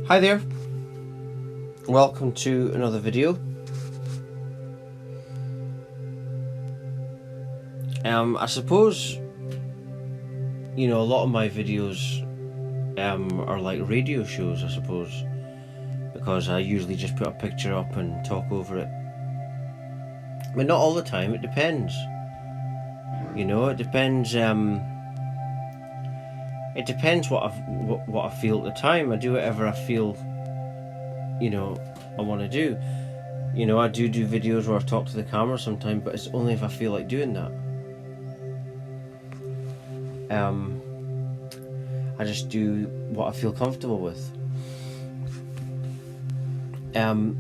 Hi there, welcome to another video. I suppose, a lot of my videos are like radio shows, I suppose, because I usually just put a picture up and talk over it. But not all the time, it depends. It depends. It depends what I feel at the time. I do whatever I feel, I want to do. I do videos where I talk to the camera sometimes, but it's only if I feel like doing that. I just do what I feel comfortable with. And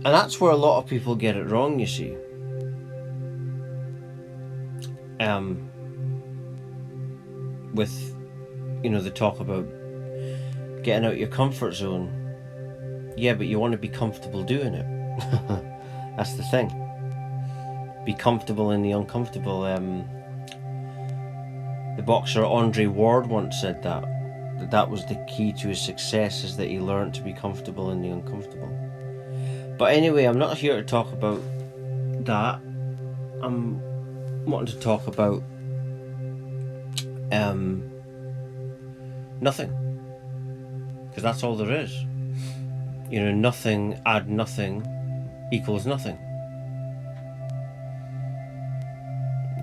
that's where a lot of people get it wrong, you see. With, the talk about getting out your comfort zone. Yeah, but you want to be comfortable doing it. That's the thing. Be comfortable in the uncomfortable. The boxer Andre Ward once said that was the key to his success, is that he learned to be comfortable in the uncomfortable. But anyway, I'm not here to talk about that. I'm wanting to talk about nothing, because that's all there is. Nothing add nothing equals nothing.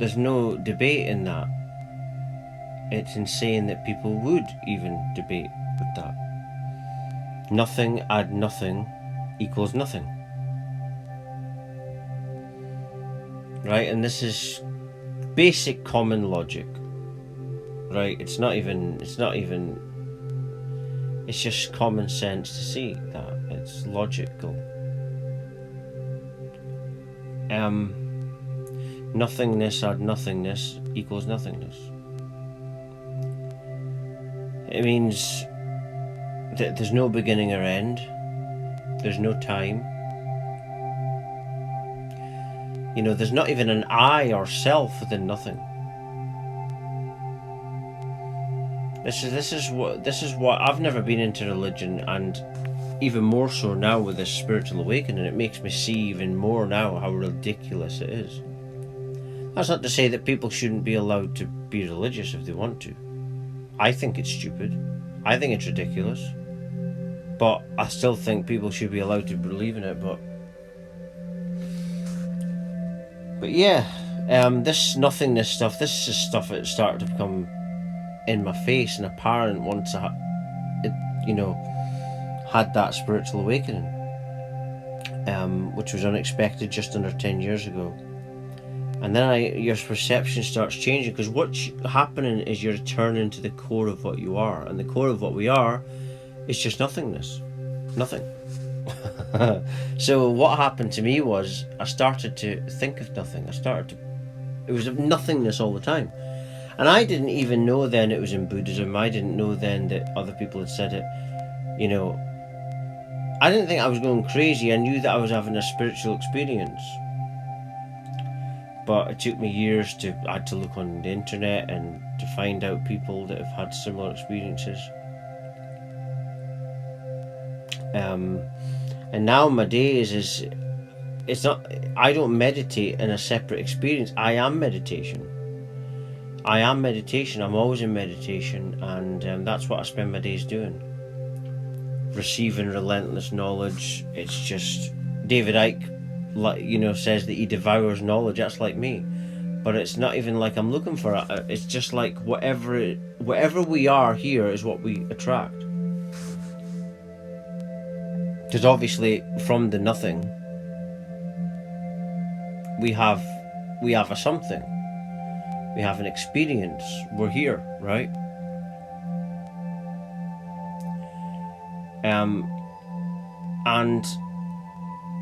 There's no debate in that. It's insane that people would even debate with that. Nothing add nothing equals nothing. Right? And this is basic common logic. Right? It's just common sense to see that. It's logical. Nothingness add nothingness equals nothingness. It means that there's no beginning or end. There's no time. There's not even an I or self within nothing. This is what I've never been into religion, and even more so now with this spiritual awakening, it makes me see even more now how ridiculous it is. That's not to say that people shouldn't be allowed to be religious if they want to. I think it's stupid. I think it's ridiculous. But I still think people should be allowed to believe in it. But yeah, this nothingness stuff, this is stuff that started to become in my face and apparent once I had that spiritual awakening, which was unexpected just under 10 years ago. And then your perception starts changing, because what's happening is you're returning to the core of what you are, and the core of what we are is just nothingness. Nothing. So what happened to me was I started to think of nothing. It was of nothingness all the time. And I didn't even know then it was in Buddhism. I didn't know then that other people had said it. I didn't think I was going crazy. I knew that I was having a spiritual experience. But it took me years I had to look on the internet and to find out people that have had similar experiences. And now my days it's not, I don't meditate in a separate experience. I am meditation. I'm always in meditation, and that's what I spend my days doing. Receiving relentless knowledge. It's just, David Icke, says that he devours knowledge. That's like me. But it's not even like I'm looking for it. It's just like whatever we are here is what we attract. Because obviously from the nothing we have a something. We have an experience. We're here, right? And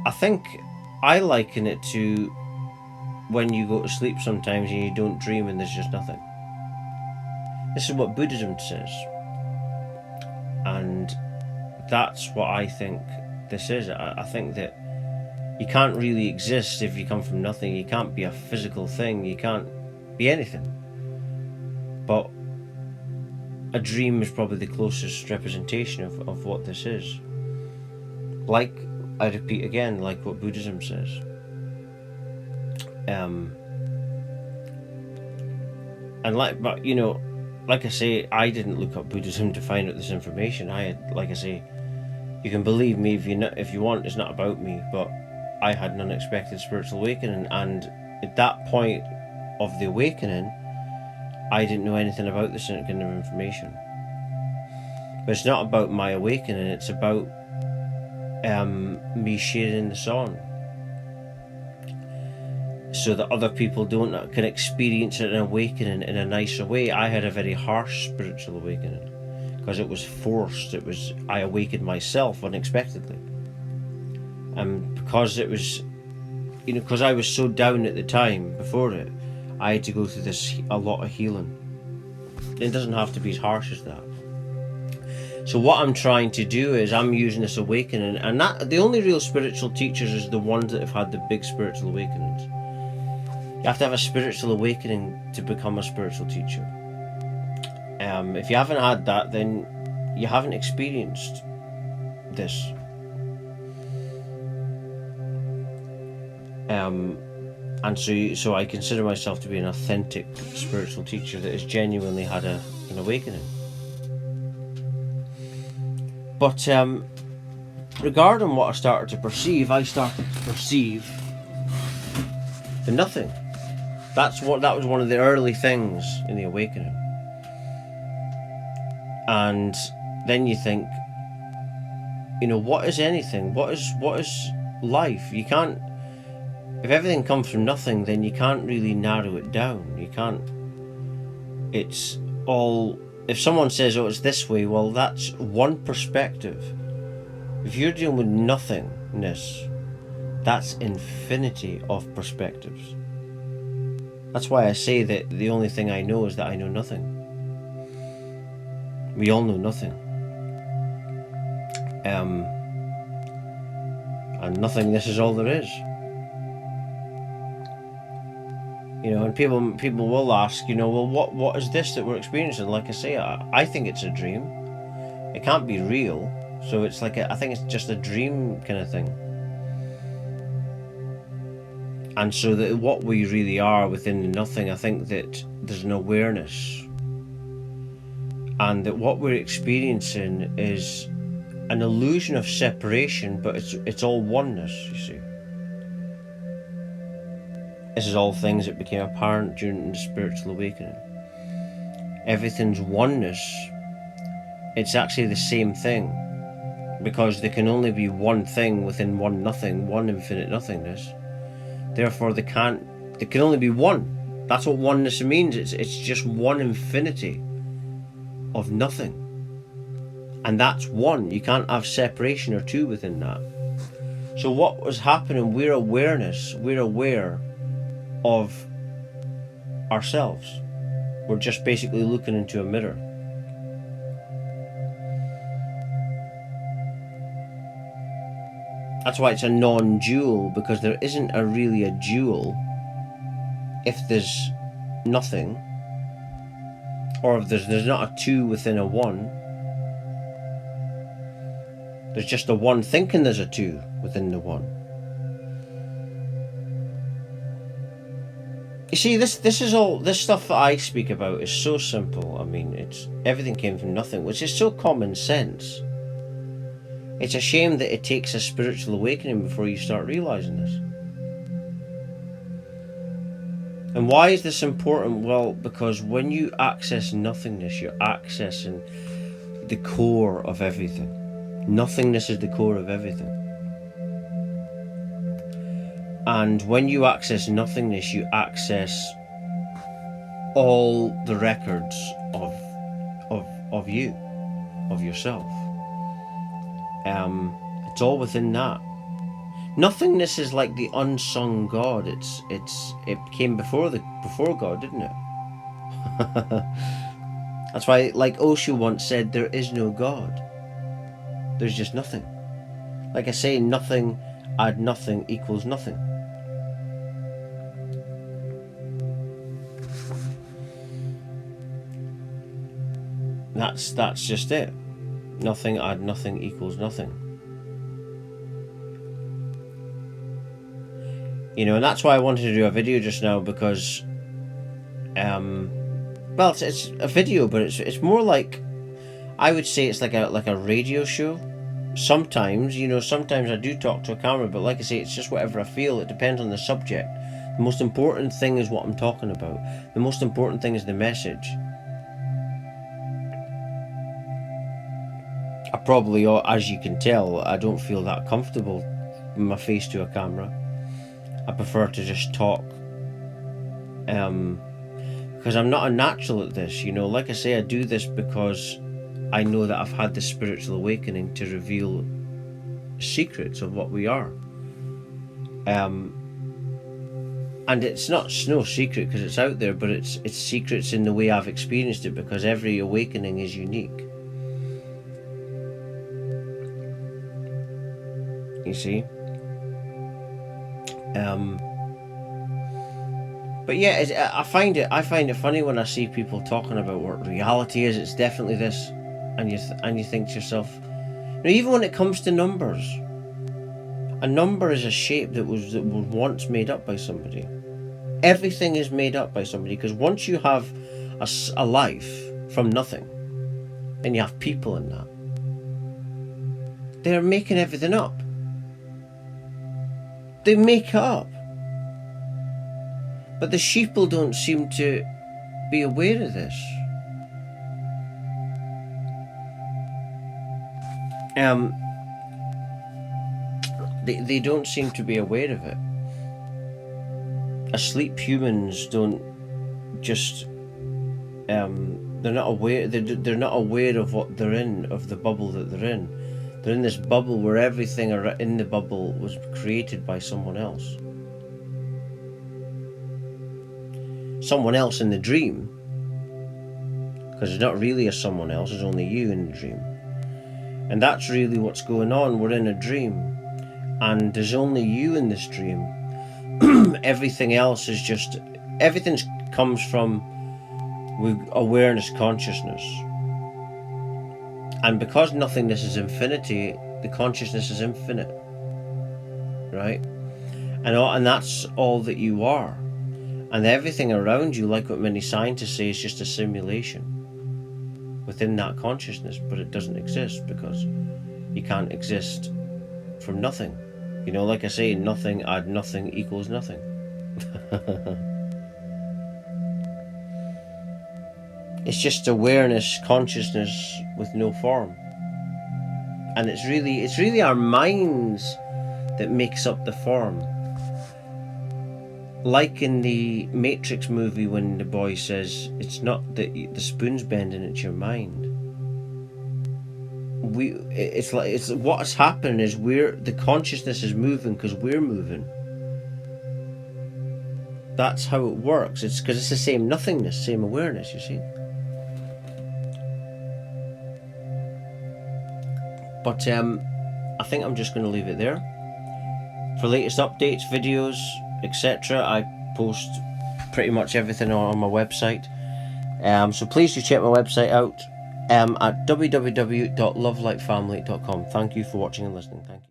I think I liken it to when you go to sleep sometimes and you don't dream and there's just nothing. This is what Buddhism says. And that's what I think this is. I think that you can't really exist if you come from nothing. You can't be a physical thing. You can't be anything. But a dream is probably the closest representation of what this is. Like, I repeat again, like what Buddhism says. And but like I say, I didn't look up Buddhism to find out this information. Like I say, you can believe me if you want. It's not about me, but I had an unexpected spiritual awakening, and at that point of the awakening, I didn't know anything about this kind of information. But it's not about my awakening, it's about me sharing this on, so that other people can experience an awakening in a nicer way. I had a very harsh spiritual awakening because it was forced. I awakened myself unexpectedly, and because it was, because I was so down at the time before it, I had to go through a lot of healing. It doesn't have to be as harsh as that. So what I'm trying to do is I'm using this awakening, and that the only real spiritual teachers is the ones that have had the big spiritual awakenings. You have to have a spiritual awakening to become a spiritual teacher. If you haven't had that, then you haven't experienced this. And so I consider myself to be an authentic spiritual teacher that has genuinely had an awakening. But regarding what I started to perceive the nothing. That was one of the early things in the awakening. And then you think, what is anything? What is life? You can't. If everything comes from nothing, then you can't really narrow it down. You can't. It's all. If someone says, "Oh, it's this way," well, that's one perspective. If you're dealing with nothingness, that's infinity of perspectives. That's why I say that the only thing I know is that I know nothing. We all know nothing. And nothingness is all there is. And people will ask, well, what is this that we're experiencing? Like I say, I think it's a dream. It can't be real, so it's like I think it's just a dream kind of thing. And so that what we really are within the nothing, I think that there's an awareness, and that what we're experiencing is an illusion of separation, but it's all oneness, you see. This is all things that became apparent during the spiritual awakening. Everything's oneness. It's actually the same thing, because there can only be one thing within one nothing, one infinite nothingness. Therefore, there can only be one. That's what oneness means. It's just one infinity of nothing, and that's one. You can't have separation or two within that. So what was happening? We're aware of ourselves. We're just basically looking into a mirror. That's why it's a non-dual, because there isn't really a dual if there's nothing, or if there's not a two within a one. There's just a one thinking there's a two within the one. You see, this stuff that I speak about is so simple. I mean, everything came from nothing, which is so common sense. It's a shame that it takes a spiritual awakening before you start realizing this. And why is this important? Well, because when you access nothingness, you're accessing the core of everything. Nothingness is the core of everything. And when you access nothingness, you access all the records of you, of yourself. It's all within that. Nothingness is like the unsung God. It came before God, didn't it? That's why, like Osho once said, there is no God. There's just nothing. Like I say, nothing add nothing equals nothing. That's just it. Nothing add nothing equals nothing. And that's why I wanted to do a video just now, because well, it's a video, but it's more like, I would say it's like a radio show. Sometimes, sometimes I do talk to a camera, but like I say, it's just whatever I feel. It depends on the subject. The most important thing is what I'm talking about. The most important thing is the message. I probably, as you can tell, I don't feel that comfortable with my face to a camera. I prefer to just talk, because I'm not a natural at this. Like I say, I do this because I know that I've had this spiritual awakening to reveal secrets of what we are. And it's no secret because it's out there, but it's secrets in the way I've experienced it, because every awakening is unique. You see? But yeah, I find it funny when I see people talking about what reality is. It's definitely this, and you think to yourself, even when it comes to numbers, a number is a shape that was once made up by somebody. Everything is made up by somebody, because once you have a life from nothing, and you have people in that, they're making everything up. They make it up. But the sheeple don't seem to be aware of this. They don't seem to be aware of it. Asleep humans don't just they're not aware. They're not aware of what they're in, of the bubble that they're in. They're in this bubble where everything in the bubble was created by someone else. Someone else in the dream, because there's not really a someone else, there's only you in the dream. And that's really what's going on. We're in a dream, and there's only you in this dream. Everything else is just, everything comes from awareness, consciousness. And because nothingness is infinity, the consciousness is infinite, right? And that's all that you are. And everything around you, like what many scientists say, is just a simulation within that consciousness, but it doesn't exist, because you can't exist from nothing. Like I say, nothing add nothing equals nothing. It's just awareness, consciousness with no form. And it's really our minds that makes up the form. Like in the Matrix movie, when the boy says, it's not that the spoon's bending, it's your mind. It's what's happening is the consciousness is moving because we're moving. That's how it works. It's because it's the same nothingness, same awareness, you see. But I think I'm just going to leave it there. For latest updates, videos, etc., I post pretty much everything on my website. So please do check my website out at www.lovelightfamily.com. Thank you for watching and listening. Thank you.